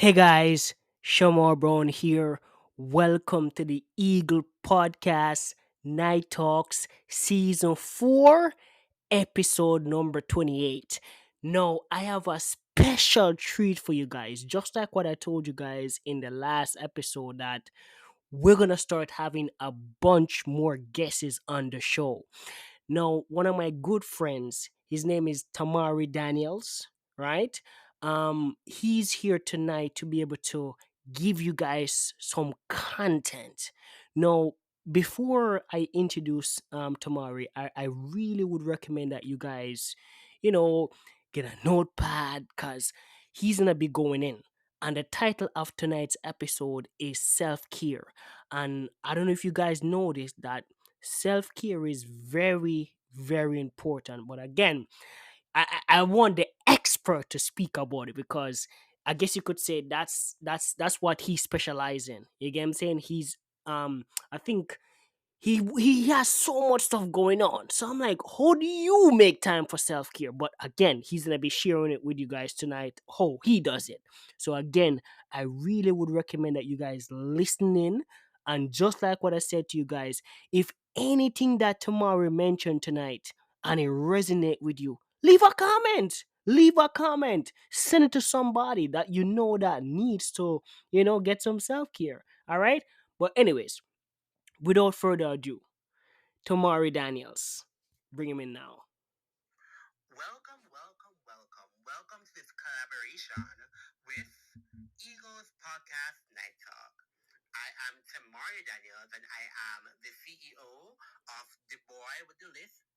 Hey guys, Shamar Brown here. Welcome to the Eagle Podcast Night Talks Season 4, episode number 28. Now, I have a special treat for you guys. Just like what I told you guys in the last episode, that we're going to start having a bunch more guests on the show. Now, one of my good friends, his name is Tamari Daniels, right? He's here tonight to be able to give you guys some content. Now, before I introduce Tamari, I really would recommend that you guys, you know, get a notepad because he's gonna be going in. And the title of tonight's episode is self care. And I don't know if you guys noticed that self care is very, very important. But again, I want the expert to speak about it because I guess you could say that's what he specializes in. You get what I'm saying? I think he has so much stuff going on. So I'm like, how do you make time for self care? But again, he's gonna be sharing it with you guys tonight. How he does it. So again, I really would recommend that you guys listen in. And just like what I said to you guys, if anything that Tamari mentioned tonight and it resonate with you, leave a comment. Leave a comment. Send it to somebody that you know that needs to, get some self care. All right. But anyways, without further ado, Tomari Daniels. Bring him in now. Welcome, welcome, welcome. Welcome to this collaboration with Eagles Podcast Night Talk. I am Tamari Daniels and I am the CEO of The Boy with the List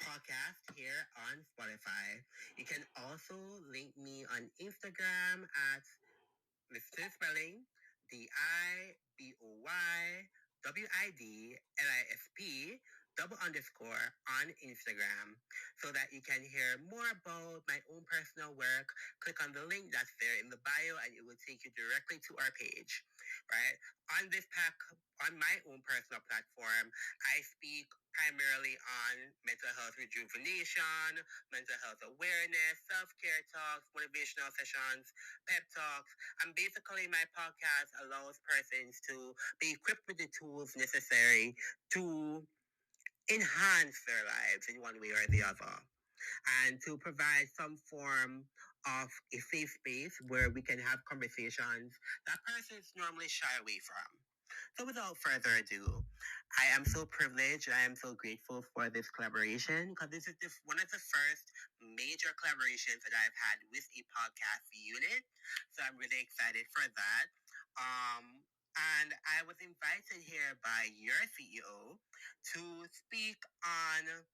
podcast here on Spotify. You can also link me on Instagram at Mr. Spelling DIBOYWIDLISP double underscore on Instagram so that you can hear more about my own personal work. Click on the link that's there in the bio and it will take you directly to our page, right? On this pack, on my own personal platform, I speak primarily on mental health rejuvenation, mental health awareness, self-care talks, motivational sessions, pep talks, and basically, my podcast allows persons to be equipped with the tools necessary to enhance their lives in one way or the other, and to provide some form of a safe space where we can have conversations that persons normally shy away from. So, without further ado, I am so privileged and I am so grateful for this collaboration because this is one of the first major collaborations that I've had with a podcast unit. So, I'm really excited for that. Um, and I was invited here by your CEO to speak on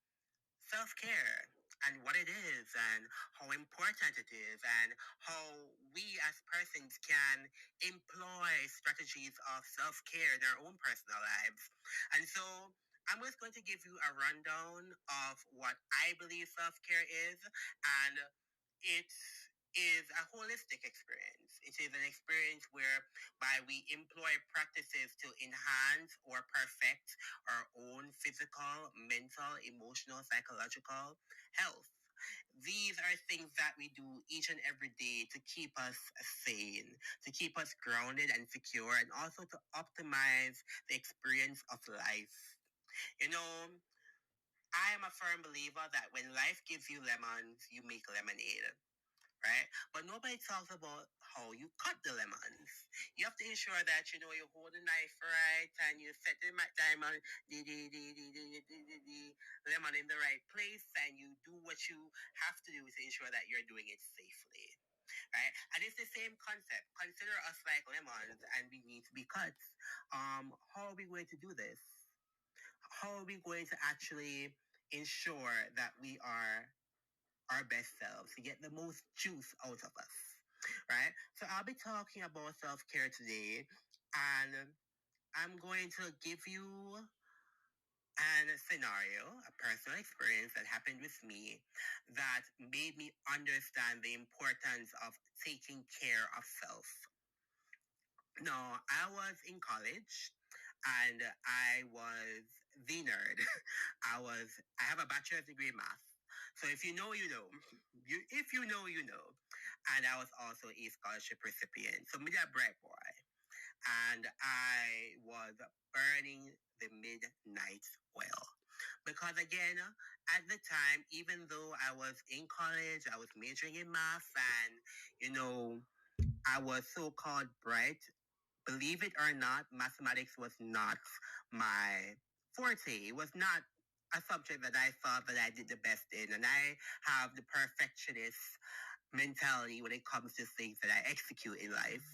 self care and what it is and how important it is and how we as persons can employ strategies of self care in our own personal lives. And so I'm just going to give you a rundown of what I believe self care is, and it is a holistic experience. It is an experience whereby we employ practices to enhance or perfect our own physical, mental, emotional, psychological health. These are things that we do each and every day to keep us sane, to keep us grounded and secure, and also to optimize the experience of life. You know, I am a firm believer that when life gives you lemons, you make lemonade, right? But nobody talks about how you cut the lemons. You have to ensure that you hold the knife right and you set the diamond, the lemon in the right place, and you do what you have to do to ensure that you're doing it safely, right? And it's the same concept. Consider us like lemons, and we need to be cut. How are we going to do this? How are we going to actually ensure that we are our best selves to get the most juice out of us, right? So I'll be talking about self care today, and I'm going to give you an scenario, a personal experience that happened with me that made me understand the importance of taking care of self. Now, I was in college and I was the nerd. I have a bachelor's degree in math. So if you know, you know. If you know, you know. and I was also a scholarship recipient. So me a bright boy, and I was burning the midnight oil. Because again, at the time, even though I was in college, I was majoring in math, and you know, I was so called bright. Believe it or not, mathematics was not my forte. It was not a subject that I thought that I did the best in, and I have the perfectionist mentality when it comes to things that I execute in life.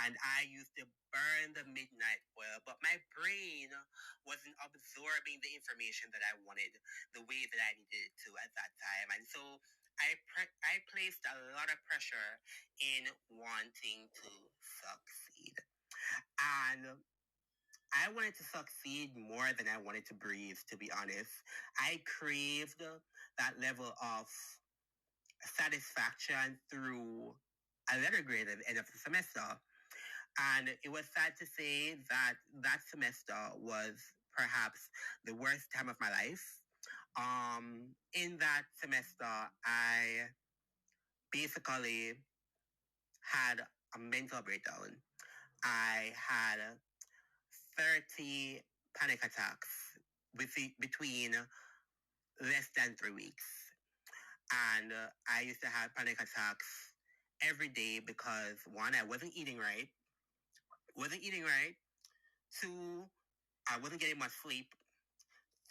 And I used to burn the midnight oil, but my brain wasn't absorbing the information that I wanted the way that I needed it to at that time. And so I placed a lot of pressure in wanting to succeed. And I wanted to succeed more than I wanted to breathe, to be honest. I craved that level of satisfaction through a letter grade at the end of the semester. And it was sad to say that that semester was perhaps the worst time of my life. In that semester, I basically had a mental breakdown. I had 30 panic attacks between less than 3 weeks. And I used to have panic attacks every day because one, I wasn't eating right. Two, I wasn't getting much sleep.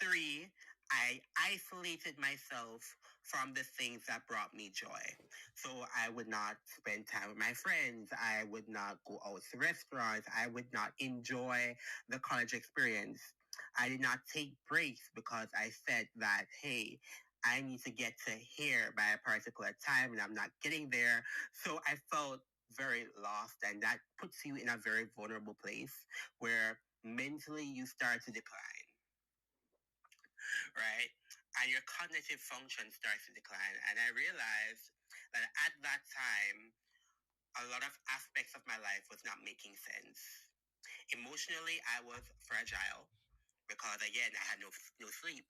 Three, I isolated myself from the things that brought me joy. So I would not spend time with my friends. I would not go out to restaurants. I would not enjoy the college experience. I did not take breaks because I said that, hey, I need to get to here by a particular time and I'm not getting there. So I felt very lost, and that puts you in a very vulnerable place where mentally you start to decline, right? And your cognitive function starts to decline. And I realized that at that time, a lot of aspects of my life was not making sense. Emotionally, I was fragile because, again, I had no sleep.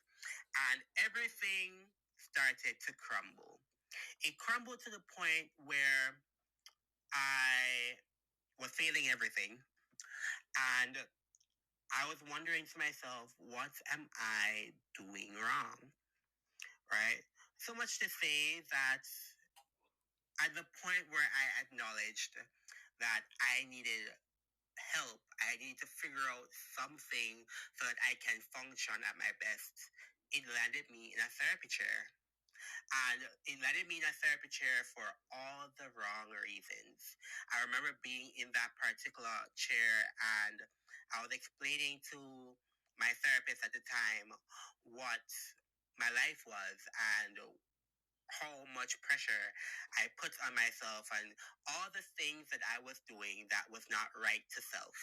And everything started to crumble. It crumbled to the point where I was failing everything. And I was wondering to myself, what am I doing wrong? Right? So much to say that at the point where I acknowledged that I needed help, I needed to figure out something so that I can function at my best, it landed me in a therapy chair. And it landed me in a therapy chair for all the wrong reasons. I remember being in that particular chair and I was explaining to my therapist at the time what my life was and how much pressure I put on myself and all the things that I was doing that was not right to self.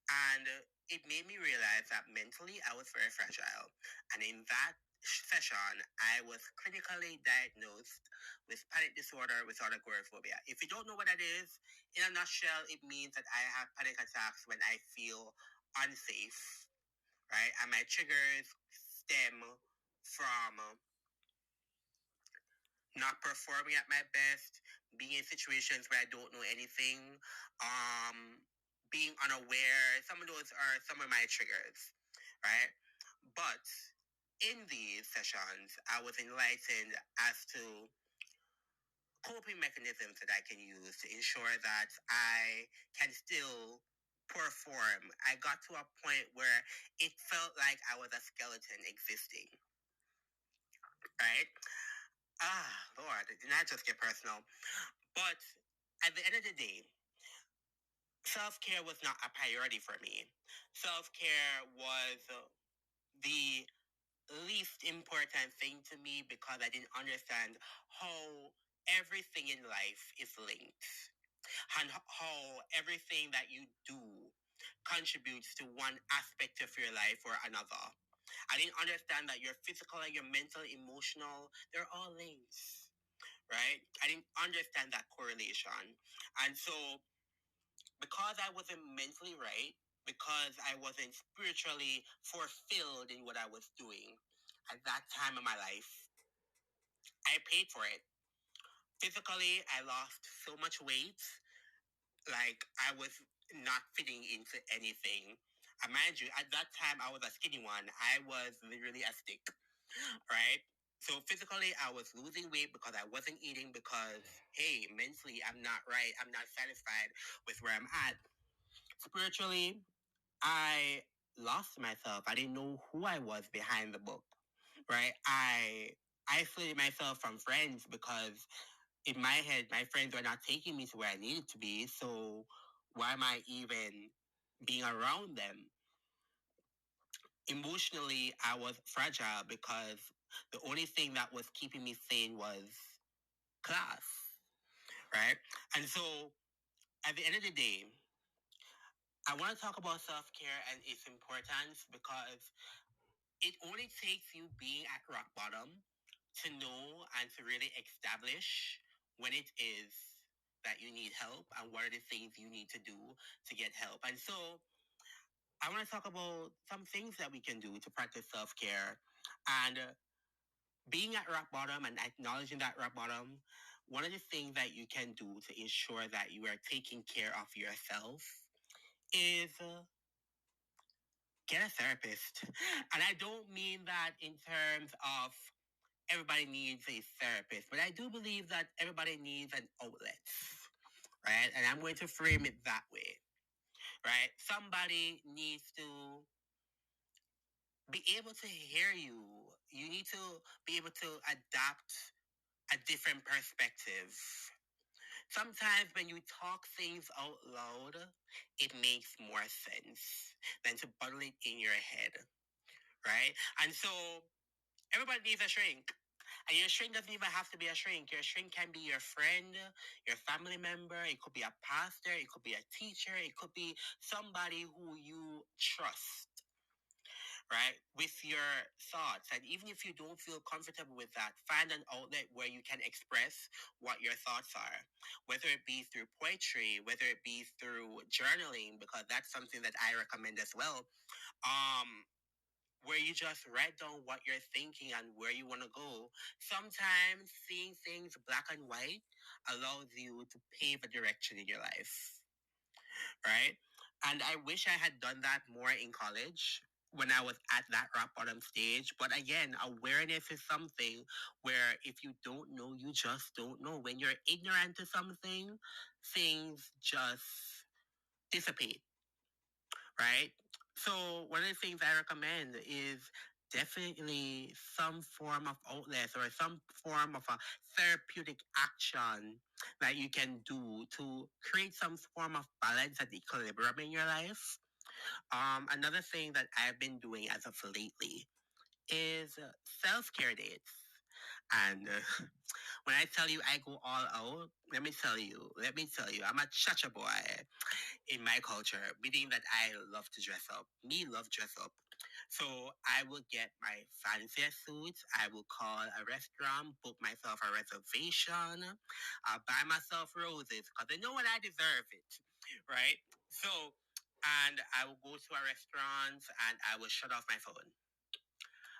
And it made me realize that mentally I was very fragile. And in that session, I was clinically diagnosed with panic disorder with agoraphobia. If you don't know what that is, in a nutshell, it means that I have panic attacks when I feel unsafe, right? And my triggers stem from not performing at my best, being in situations where I don't know anything, being unaware. Some of those are some of my triggers, right? But in these sessions, I was enlightened as to coping mechanisms that I can use to ensure that I can still perform. I got to a point where it felt like I was a skeleton existing, right? Ah, Lord, did not just get personal. But at the end of the day, self care was not a priority for me. Self care was the least important thing to me because I didn't understand how everything in life is linked and how everything that you do contributes to one aspect of your life or another. I didn't understand that your physical and your mental, emotional, they're all linked, right? I didn't understand that correlation. And so because I wasn't mentally right, because I wasn't spiritually fulfilled in what I was doing at that time of my life, I paid for it. Physically, I lost so much weight, like I was not fitting into anything. Mind you, at that time I was a skinny one. I was literally a stick, right? So physically, I was losing weight because I wasn't eating because, hey, mentally, I'm not right. I'm not satisfied with where I'm at. Spiritually, I lost myself. I didn't know who I was behind the book, right? I isolated myself from friends because in my head, my friends were not taking me to where I needed to be. So why am I even being around them? Emotionally, I was fragile because the only thing that was keeping me sane was class, right? And so at the end of the day, I want to talk about self care and its importance because it only takes you being at rock bottom to know and to really establish when it is that you need help and what are the things you need to do to get help. And so I want to talk about some things that we can do to practice self care. And being at rock bottom and acknowledging that rock bottom, one of the things that you can do to ensure that you are taking care of yourself is get a therapist. And I don't mean that in terms of everybody needs a therapist, but I do believe that everybody needs an outlet, right? And I'm going to frame it that way, right? Somebody needs to be able to hear you. You need to be able to adapt a different perspective. Sometimes when you talk things out loud, it makes more sense than to bottle it in your head, right? And so everybody needs a shrink. And your shrink doesn't even have to be a shrink. Your shrink can be your friend, your family member. It could be a pastor. It could be a teacher. It could be somebody who you trust, right? With your thoughts. And even if you don't feel comfortable with that, find an outlet where you can express what your thoughts are, whether it be through poetry, whether it be through journaling, because that's something that I recommend as well. Um, where you just write down what you're thinking and where you want to go. Sometimes seeing things black and white allows you to pave a direction in your life, right? And I wish I had done that more in college when I was at that rock bottom stage. But again, awareness is something where if you don't know, you just don't know. When you're ignorant to something, things just dissipate, right? So one of the things I recommend is definitely some form of outlet or some form of a therapeutic action that you can do to create some form of balance and equilibrium in your life. Another thing that I've been doing as of lately is self-care dates. And when I tell you I go all out, let me tell you, I'm a chacha boy in my culture, meaning that I love to dress up. Me love dress up. So I will get my fanciest suits. I will call a restaurant, book myself a reservation, buy myself roses because I know what I deserve it, right? So, and I will go to a restaurant and I will shut off my phone.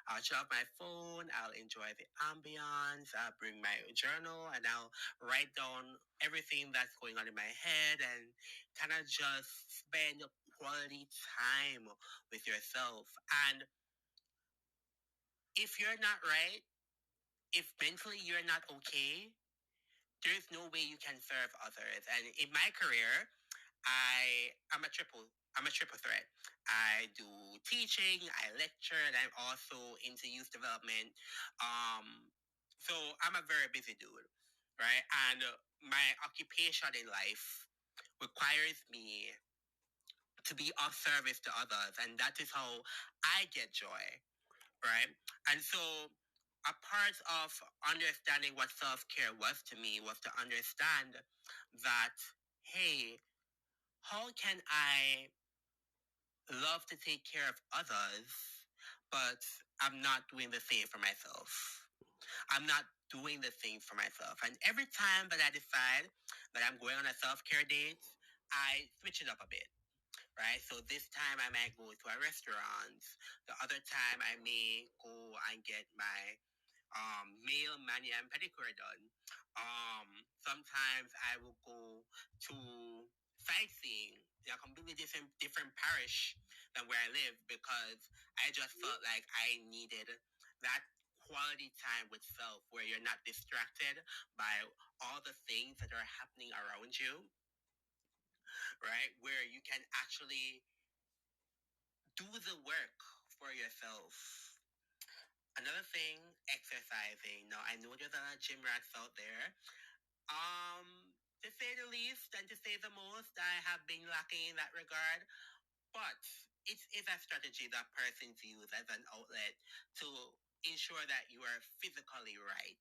I'll shut off my phone. I'll enjoy the ambiance. I'll bring my journal and I'll write down everything that's going on in my head and kind of just spend quality time with yourself. And if you're not right, if mentally you're not okay, there's no way you can serve others. And in my career, I'm a triple. I'm a triple threat. I do teaching, I lecture, and I'm also into youth development. Um, so I'm a very busy dude, right? And my occupation in life requires me to be of service to others, and that is how I get joy, right? And so a part of understanding what self care was to me was to understand that, hey, how can I love to take care of others, but I'm not doing the same for myself? I'm not doing the thing for myself. And every time that I decide that I'm going on a self care date, I switch it up a bit, right? So this time I might go to a restaurant. The other time I may go and get my nail mani and pedicure done. Sometimes I will go to sightseeing in a completely different parish than where I live because I just felt like I needed that quality time with self where you're not distracted by all the things that are happening around you, right? Where you can actually do the work for yourself. Another thing, exercising. Now I know there's a lot of gym rats out there. To say the least and to say the most, I have been lacking in that regard. But it is a strategy that persons use as an outlet to ensure that you are physically right.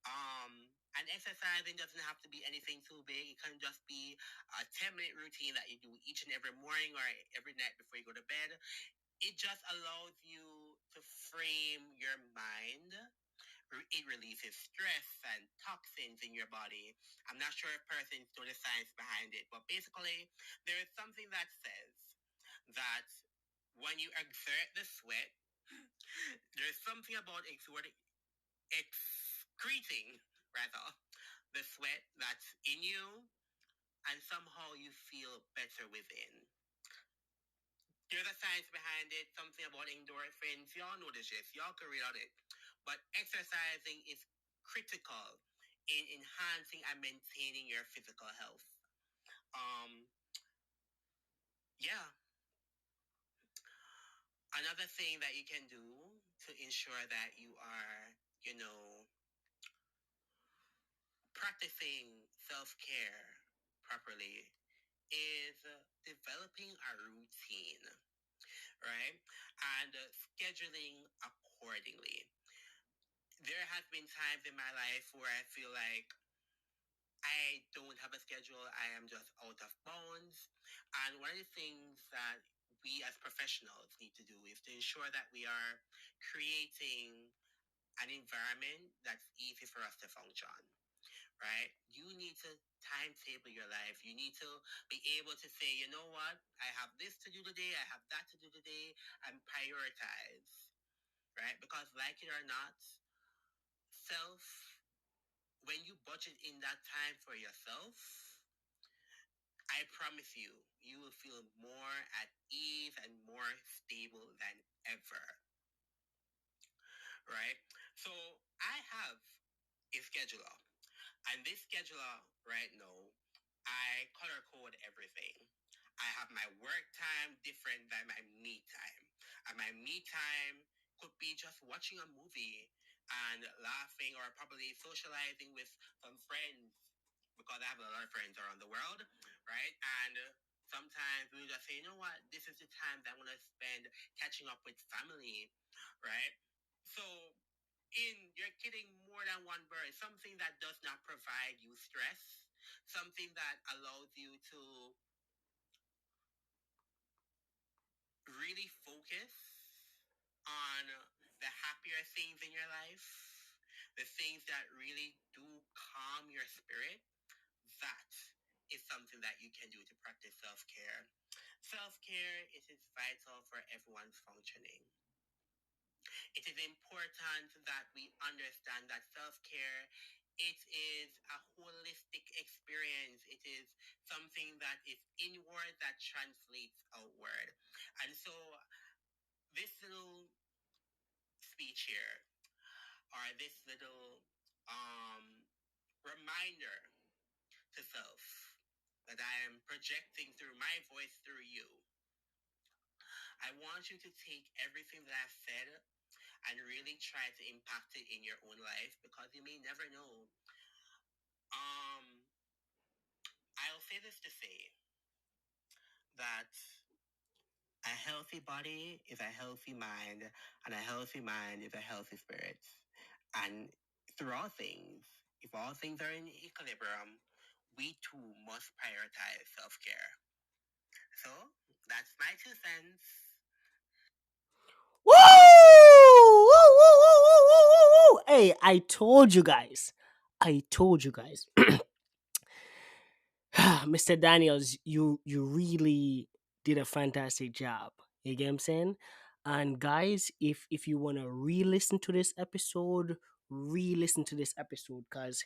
And exercising doesn't have to be anything too big. It can just be a 10-minute routine that you do each and every morning or every night before you go to bed. It just allows you to frame your mind. It releases stress and toxins in your body. I'm not sure if persons know the science behind it, but basically, there is something that says that when you exert the sweat, there's something about excreting, rather, the sweat that's in you, and somehow you feel better within. There's a science behind it, something about endorphins. Y'all know this shit. Y'all can read on it. But exercising is critical in enhancing and maintaining your physical health. Um, yeah. Another thing that you can do to ensure that you are, you know, practicing self-care properly is developing a routine, right? And scheduling accordingly. There has been times in my life where I feel like I don't have a schedule. I am just out of bounds. And one of the things that we as professionals need to do is to ensure that we are creating an environment that's easy for us to function, right? You need to timetable your life. You need to be able to say, you know what? I have this to do today. I have that to do today, and prioritize, right? Because like it or not, self when you budget in that time for yourself, I promise you, you will feel more at ease and more stable than ever, right? So I have a scheduler, and this scheduler right now, I color code everything. I have my work time different than my me time. And my me time could be just watching a movie and laughing or probably socializing with some friends because I have a lot of friends around the world, right? And sometimes we just say, you know what, this is the time that I want to spend catching up with family, right? So you're getting more than one bird, something that does not provide you stress, something that allows you to really focus on the happier things in your life, the things that really do calm your spirit. That is something that you can do to practice self-care. Self-care is vital for everyone's functioning. It is important that we understand that self-care, it is a holistic experience. It is something that is inward that translates outward. And so this little speech here, or this little reminder to self that I am projecting through my voice through you. I want you to take everything that I've said and really try to impact it in your own life because you may never know. Um, I'll say this to say that a healthy body is a healthy mind, and a healthy mind is a healthy spirit. And through all things, if all things are in equilibrium, we too must prioritize self care. So that's my 2 cents. Woo! Woo, woo, woo, woo, woo, woo, woo. Hey, I told you guys. I told you guys. Mr. Daniels, you really did a fantastic job. You get what I'm saying? And guys, if you want to re-listen to this episode, re-listen to this episode, because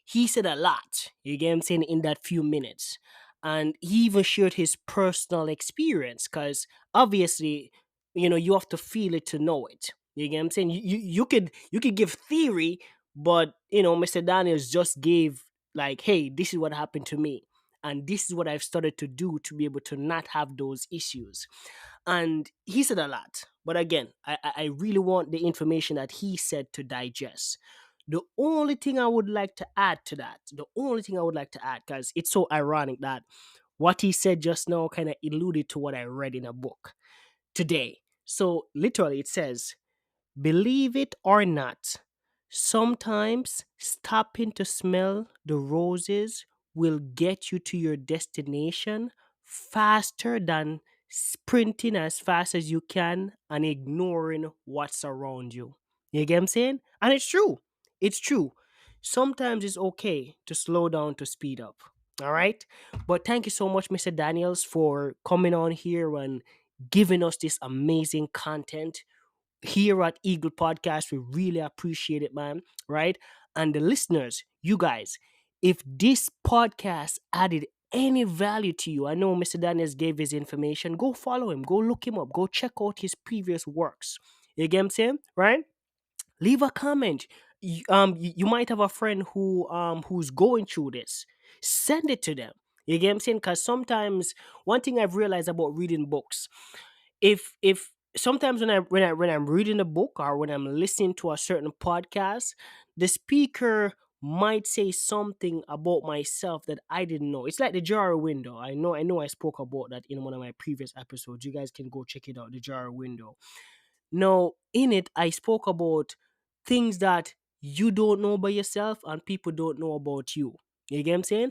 he said a lot, you get what I'm saying, in that few minutes. And he even shared his personal experience, because obviously, you have to feel it to know it. You get what I'm saying? You could give theory, but Mr. Daniels just gave, like, hey, this is what happened to me. And this is what I've started to do to be able to not have those issues. And he said a lot, but again, I really want the information that he said to digest. The only thing I would like to add to that, the only thing I would like to add, because it's so ironic that what he said just now kind of alluded to what I read in a book today. So literally, it says, believe it or not, sometimes stopping to smell the roses will get you to your destination faster than sprinting as fast as you can and ignoring what's around you. You get what I'm saying? And it's true. It's true. Sometimes it's okay to slow down to speed up. All right. But thank you so much, Mr. Daniels, for coming on here and giving us this amazing content here at Eagle Podcast. We really appreciate it, man. Right? And the listeners, you guys, if this podcast added any value to you, I know Mr. Daniels gave his information. Go follow him. Go look him up. Go check out his previous works. You get what I'm saying? Right? Leave a comment. You might have a friend who's going through this. Send it to them. You get what I'm saying? Because sometimes one thing I've realized about reading books, if sometimes when I'm reading a book or when I'm listening to a certain podcast, the speaker might say something about myself that I didn't know. It's like the jar window. I know I spoke about that in one of my previous episodes. You guys can go check it out, the jar window. Now, in it, I spoke about things that you don't know by yourself and people don't know about you. You get what I'm saying?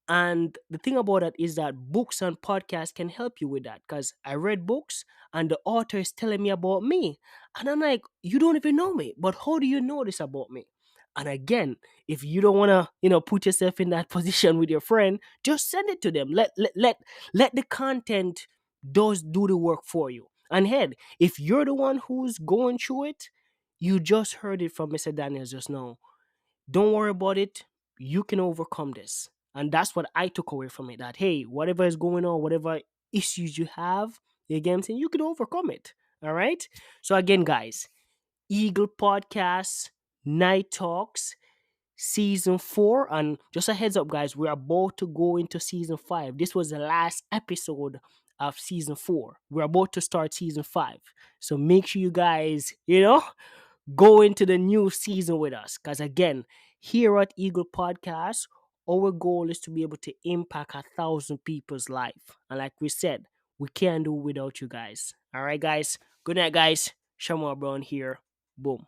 And the thing about that is that books and podcasts can help you with that, because I read books and the author is telling me about me. And I'm like, you don't even know me, but how do you know this about me? And again, if you don't want to, put yourself in that position with your friend, just send it to them. Let the content does do the work for you. And head, if you're the one who's going through it, you just heard it from Mr. Daniels just now. Don't worry about it. You can overcome this. And that's what I took away from it. That, hey, whatever is going on, whatever issues you have, again, I'm saying you can overcome it. All right. So again, guys, Eagle Podcast, Night Talks, season 4. And just a heads up, guys, we're about to go into season 5. This was the last episode of season 4. We're about to start season 5. So make sure you guys, go into the new season with us. Because again, here at Eagle Podcast, our goal is to be able to impact 1,000 people's life. And like we said, we can't do without you guys. All right, guys. Good night, guys. Shamar Brown here. Boom.